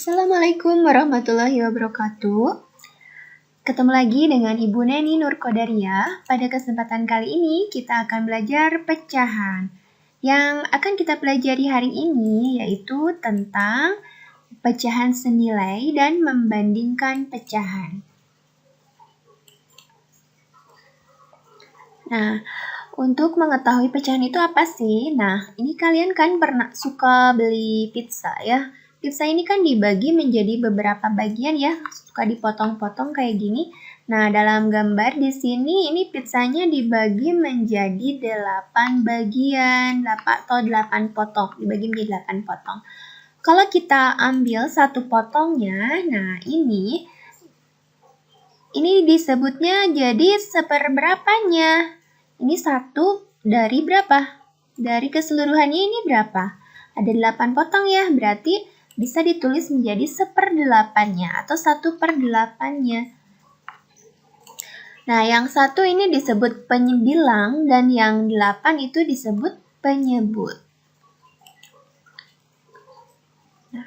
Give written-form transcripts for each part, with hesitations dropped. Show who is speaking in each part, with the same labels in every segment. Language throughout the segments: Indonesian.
Speaker 1: Assalamualaikum warahmatullahi wabarakatuh. Ketemu lagi dengan Ibu Neni Nur Qadariyah. Pada kesempatan kali ini kita akan belajar pecahan. Yang akan kita pelajari hari ini yaitu tentang pecahan senilai dan membandingkan pecahan. Nah, untuk mengetahui pecahan itu apa sih? Nah, ini kalian kan pernah suka beli pizza ya? Pizza ini kan dibagi menjadi beberapa bagian ya, suka dipotong-potong kayak gini. Nah, dalam gambar di sini ini pizzanya dibagi menjadi 8 bagian, atau 8 potong, dibagi menjadi 8 potong. Kalau kita ambil satu potongnya, nah ini disebutnya jadi seperberapanya. Ini satu dari berapa? Dari keseluruhannya ini berapa? Ada 8 potong ya, berarti bisa ditulis menjadi 1/8-nya atau 1/8-nya. Nah, yang satu ini disebut penyebilang dan yang 8 itu disebut penyebut. Nah,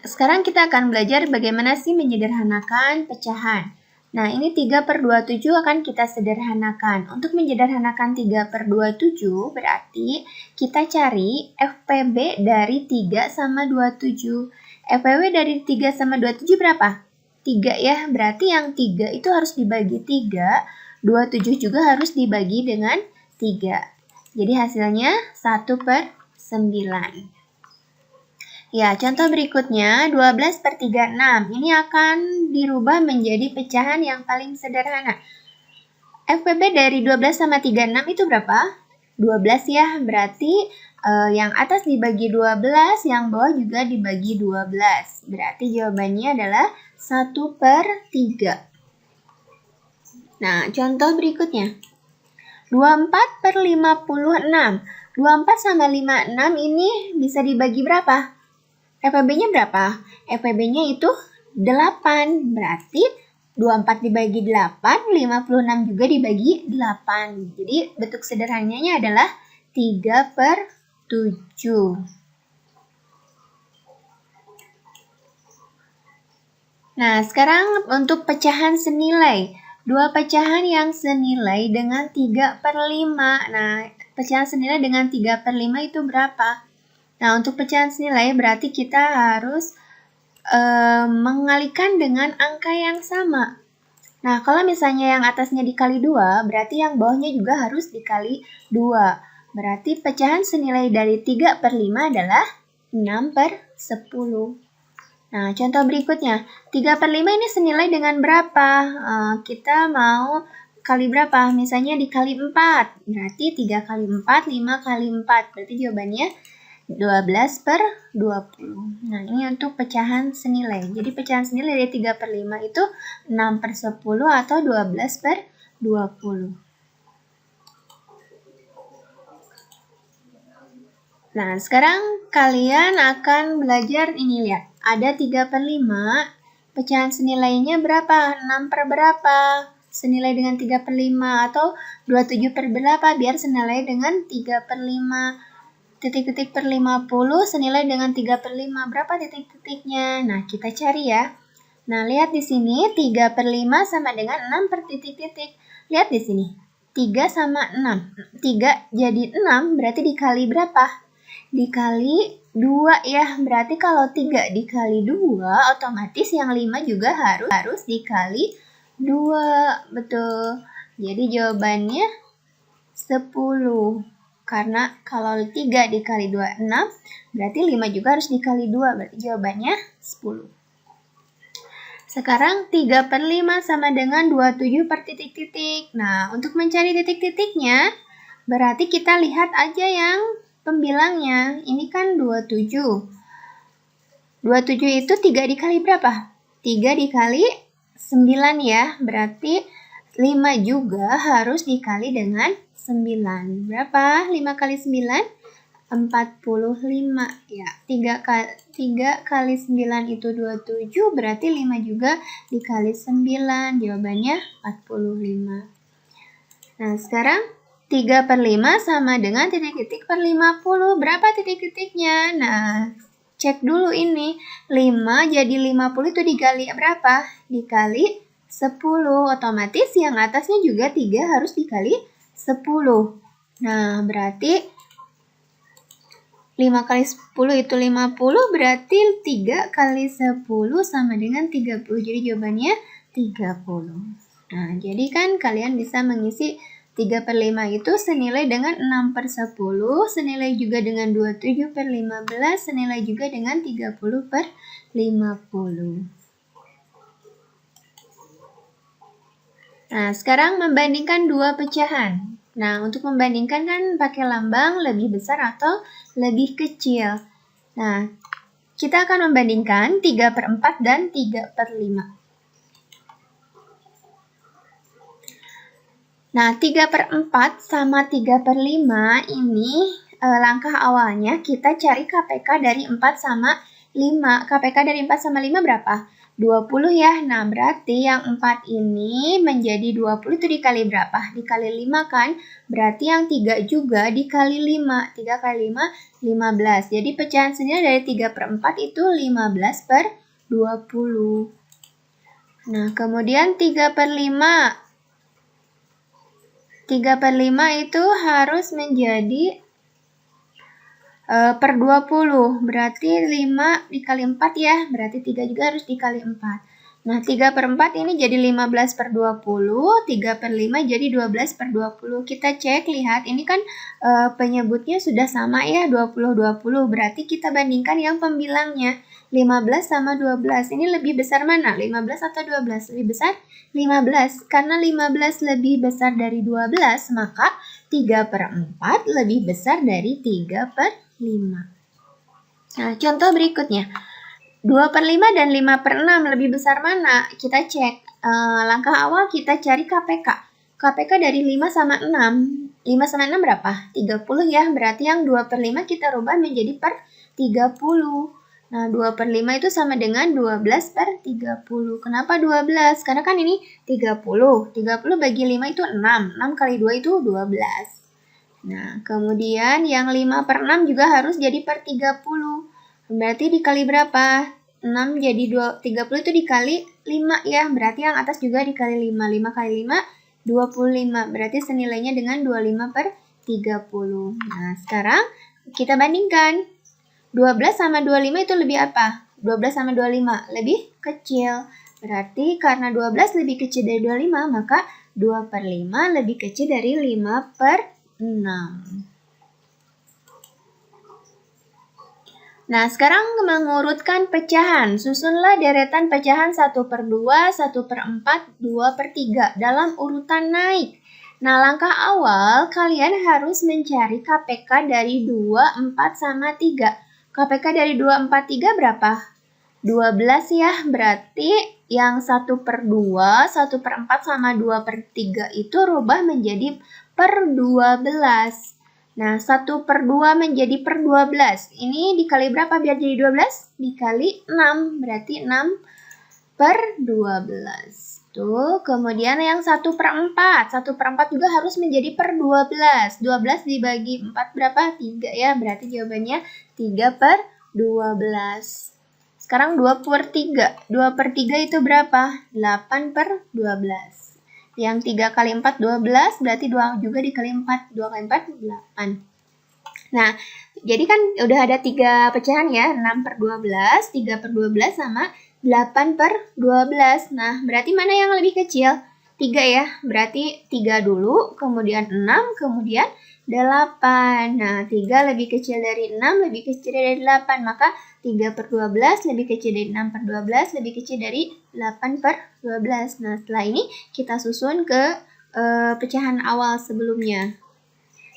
Speaker 1: sekarang kita akan belajar bagaimana sih menyederhanakan pecahan. Nah, ini 3/27 akan kita sederhanakan. Untuk menyederhanakan 3/27 berarti kita cari FPB dari 3 sama 27. FPB dari 3 sama 27 berapa? 3 ya, berarti yang 3 itu harus dibagi 3, 27 juga harus dibagi dengan 3. Jadi hasilnya 1/9. Ya, contoh berikutnya 12/36. Ini akan dirubah menjadi pecahan yang paling sederhana. FPB dari 12 sama 36 itu berapa? 12 ya, berarti yang atas dibagi 12, yang bawah juga dibagi 12. Berarti jawabannya adalah 1/3. Nah, contoh berikutnya. 24/56. 24 sama 56 ini bisa dibagi berapa? FPB-nya berapa? FPB-nya itu 8. Berarti 24 dibagi 8, 56 juga dibagi 8. Jadi bentuk sederhananya adalah 3/7. Nah, sekarang untuk pecahan senilai. Dua pecahan yang senilai dengan 3/5. Nah, pecahan senilai dengan 3/5 itu berapa? Nah, untuk pecahan senilai berarti kita harus mengalikan dengan angka yang sama. Nah, kalau misalnya yang atasnya dikali 2, berarti yang bawahnya juga harus dikali 2. Berarti pecahan senilai dari 3/5 adalah 6/10. Nah, contoh berikutnya. 3/5 ini senilai dengan berapa? Kita mau kali berapa? Misalnya dikali 4. Berarti 3 kali 4, 5 kali 4. Berarti jawabannya 12/20. Nah, ini untuk pecahan senilai. Jadi pecahan senilai dari 3/5 itu 6/10 atau 12/20. Nah, sekarang kalian akan belajar ini, lihat. Ada 3/5, pecahan senilainya berapa? 6 per berapa? Senilai dengan 3/5 atau 27 per berapa? Biar senilai dengan 3/5. Titik-titik per 50 senilai dengan 3/5. Berapa titik-titiknya? Nah, kita cari ya. Nah, lihat di sini 3/5 sama dengan 6 per titik-titik. Lihat di sini. 3 sama 6. 3 jadi 6 berarti dikali berapa? Dikali 2 ya. Berarti kalau 3 dikali 2 otomatis yang 5 juga harus dikali 2. Betul. Jadi jawabannya 10. Karena kalau 3 dikali 2, 6. Berarti 5 juga harus dikali 2. Berarti jawabannya 10. Sekarang 3/5 sama dengan 27 per titik-titik. Nah, untuk mencari titik-titiknya, berarti kita lihat aja yang pembilangnya. Ini kan 27. 27 itu 3 dikali berapa? 3 dikali 9 ya. Berarti 5 juga harus dikali dengan 9. Berapa? 5 kali 9? 45. Ya, 3 kali 9 itu 27, berarti 5 juga dikali 9. Jawabannya 45. Nah, sekarang 3/5 sama dengan titik-titik per 50. Berapa titik-titiknya? Nah, cek dulu ini. 5 jadi 50 itu dikali berapa? Dikali 10. Otomatis yang atasnya juga 3 harus dikali 10. Nah, berarti 5 kali 10 itu 50, berarti 3 kali 10 sama dengan 30. Jadi jawabannya 30. Nah, jadi kan kalian bisa mengisi 3/5 itu senilai dengan 6/10, senilai juga dengan 27/15, senilai juga dengan 30/50. Nah, sekarang membandingkan dua pecahan. Nah, untuk membandingkan kan pakai lambang lebih besar atau lebih kecil. Nah, kita akan membandingkan 3/4 dan 3/5. Nah, 3/4 sama 3/5 ini langkah awalnya kita cari KPK dari 4 sama 5. KPK dari 4 sama 5 berapa? 20 ya. Nah, berarti yang 4 ini menjadi 20 itu dikali berapa? Dikali 5 kan? Berarti yang 3 juga dikali 5. 3 kali 5, 15. Jadi pecahan senilai dari 3/4 itu 15/20. Nah, kemudian 3/5. 3/5 itu harus menjadi per 20. Berarti 5 dikali 4 ya. Berarti 3 juga harus dikali 4. Nah, 3/4 ini jadi 15/20. 3/5 jadi 12/20. Kita cek, lihat. Ini kan penyebutnya sudah sama ya. 20/20. Berarti kita bandingkan yang pembilangnya. 15 sama 12. Ini lebih besar mana? 15 atau 12? Lebih besar 15. Karena 15 lebih besar dari 12, maka 3/4 lebih besar dari 3/5. Nah, contoh berikutnya. 2/5 dan 5/6 lebih besar mana? Kita cek. Langkah awal kita cari KPK. KPK dari 5 sama 6. 5 sama 6 berapa? 30 ya. Berarti yang 2/5 kita rubah menjadi per 30. Nah, 2/5 itu sama dengan 12/30. Kenapa 12? Karena kan ini 30. 30 bagi 5 itu 6. 6 kali 2 itu 12. Nah, kemudian yang 5/6 juga harus jadi per 30. Berarti dikali berapa? 6 jadi 30 itu dikali 5 ya. Berarti yang atas juga dikali 5. 5 kali 5, 25. Berarti senilainya dengan 25/30. Nah, sekarang kita bandingkan. 12 sama 25 itu lebih apa? 12 sama 25 lebih kecil. Berarti karena 12 lebih kecil dari 25, maka 2/5 lebih kecil dari 5/6. Nah, sekarang mengurutkan pecahan. Susunlah deretan pecahan 1/2, 1/4, 2/3 dalam urutan naik. Nah, langkah awal kalian harus mencari KPK dari 2, 4, sama 3. KPK dari 2, 4, 3 berapa? 12 ya. Berarti yang 1/2, 1/4, sama 2/3 itu rubah menjadi per 12. Nah, 1/2 menjadi per 12. Ini dikali berapa biar jadi 12? Dikali 6. Berarti 6/12. Tuh, kemudian yang 1/4. 1/4 juga harus menjadi per 12. 12 dibagi 4 berapa? 3 ya. Berarti jawabannya 3/12. Sekarang 2/3. 2/3 itu berapa? 8/12. Yang 3 kali 4, 12. Berarti 2 juga dikali 4. 2 kali 4, 8. Nah, jadi kan udah ada 3 pecahan ya. 6/12, 3/12, sama 8/12. Nah, berarti mana yang lebih kecil? 3 ya. Berarti 3 dulu, kemudian 6, kemudian 8. Nah, 3 lebih kecil dari 6, lebih kecil dari 8. Maka 3/12 lebih kecil dari 6/12, lebih kecil dari 8/12. Nah, setelah ini kita susun ke pecahan awal sebelumnya.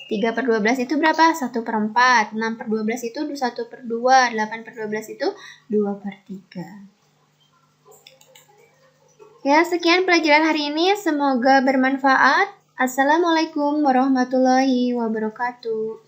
Speaker 1: 3/12 itu berapa? 1/4. 6/12 itu 1/2. 8/12 itu 2/3. Ya, sekian pelajaran hari ini. Semoga bermanfaat. Assalamualaikum warahmatullahi wabarakatuh.